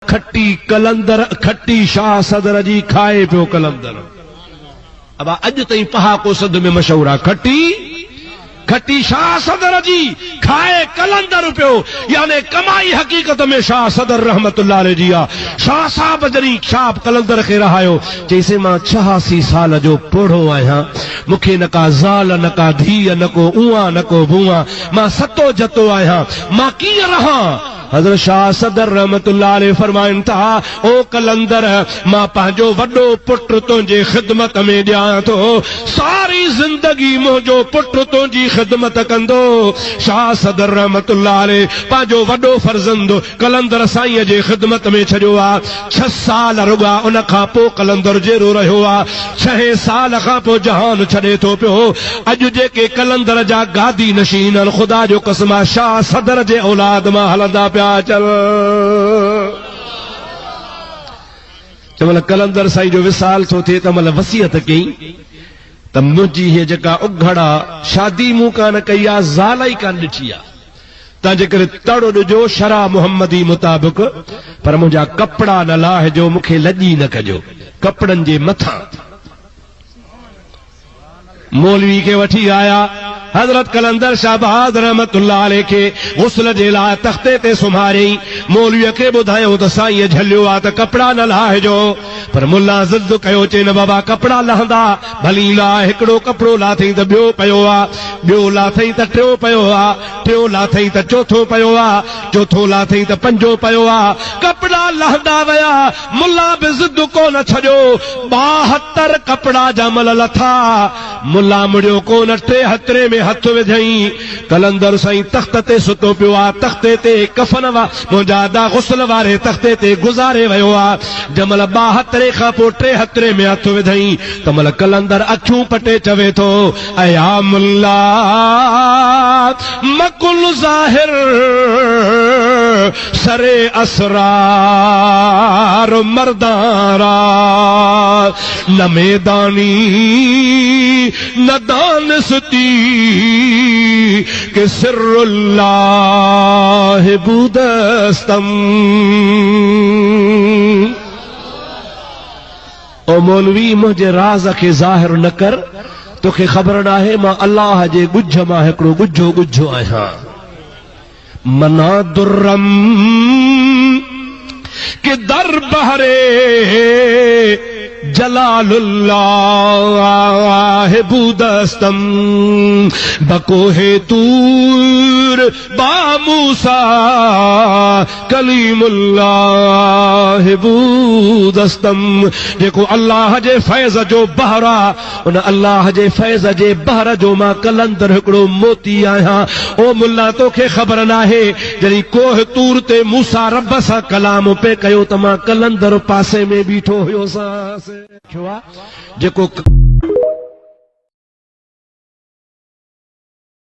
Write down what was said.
खट्टी कलंदर खट्टी शाह सदर जी खाए पियो कलंदर। अब अज तई पहाको सद में मशहूर आ खट्टी शाह सदर जी खाए कलंदर पियो, यानी कमाई हकीकत में शाह सदर रहमतुल्लाह अलैह जी आ। शाह साहब जरी शाह कलंदर खे रहायो जैसे मां 86 साल जो पोढ़ो आया, मुखे न का ज़ाल न का धीअ न को उआ न को बुआ, मां सतो जतो आया, मां कीअं रहा। हज़रत शाह सदर रहमतुल्लाह अलैह फरमाइन था, ओ कलंदर मां पंहिंजो वॾो पुट तुंहिंजे ख़िदमत में ॾियां थो, सारी ज़िंदगी मुंहिंजो पुट तुंहिंजी ख़िदमत कंदो। शाह सदर रहमतुल्लाह अलैह पंहिंजो वॾो फर्ज़ंद कलंदर साईं जे ख़िदमत में छॾियो आ। 6 साल रुॻा उन खां पोइ कलंदर जेरो रहियो आ। 6 साल खां पोइ जहान छॾे थो पियो। अॼु जेके कलंदर जा गादी नशीन आहिनि, ख़ुदा जो कसम आहे शाह सदर जे औलाद मां हलंदा पिया चल। जमल कलंदर साईं जो विसाल थो थिए तमल वसियत कई त मुंहिंजी हीअ जेका उघड़ा शादी मूं कान कई आहे, ज़ाल ई कान ॾिठी आहे, तव्हां जेकर तड़ो ॾिजो शरा मुहम्मदी मुताबिक़, पर मुंहिंजा कपिड़ा न लाहिजो, मूंखे लॼी न कजो कपिड़नि जे मथां। मौलवी खे वठी आया हजरत कलंदर शाहबाद रहमतुल्लाह अलैह खे गुस्ल जे लाइ तख्ते ते सुम्हारियईं। मौलवीअ खे ॿुधायो त साईं झलियो आहे त कपिड़ा न लाहिजो, पर मुल्ला ज़िद कयो, चए न बाबा कपिड़ा लहंदा भली लाह। हिकिड़ो कपिड़ो लाथई त ॿियो पियो आहे, ॿियो लाथई त टियों पियो आहे, टियों लाथई त चौथो पियो आहे, चौथो लाथई त पंजो पियो आहे। कपिड़ा लहंदा विया, मुल्ला बि ज़िद कोन छॾियो। 72 कपिड़ा जमल लथा, मुल्ला मुड़ियो कोन, 3 हथरे में हथ विझई। कलंदर साईं तख्त ते सुतो पियो आहे, तख्ते ते कफन मुजादा गुस्ल वारे तख्ते ते गुज़ारे वियो आहे। जमल 72 खां पोइ 3 हथरे में हथ विधई त मल कलंदर अखियूं पटे चवे थो, अया मुल्ला मकुल ज़ाहिर सरे असरार मर्दारा, न मैदानी न दानस्ती के सिर्रुल्लाह बुदस्तम। ओ मौलवी मुझे राज के ज़ाहिर न कर, तोखे ख़बर नाहे मां अल्लाह जे गुझ मां हिकिड़ो गुझो गुझो आहियां। मना दुर्रम के दर बहरे जलालुल्लाह बुदस्तम, बकोहे तूर बा मूसा कलीमुल्लाह बुदस्तम। जेको अल्लाह जे फैज़ जो बहरा, उन अल्लाह जे फैज़ जे बहर जो मां कलंदर हिकिड़ो मोती आहियां। ओ मुल्ला तोखे ख़बर नाहे जॾहिं कोह तूर ते मूसा रब सां कलाम पे कयो त मां कलंदर पासे में बीठो हुयो सां जेको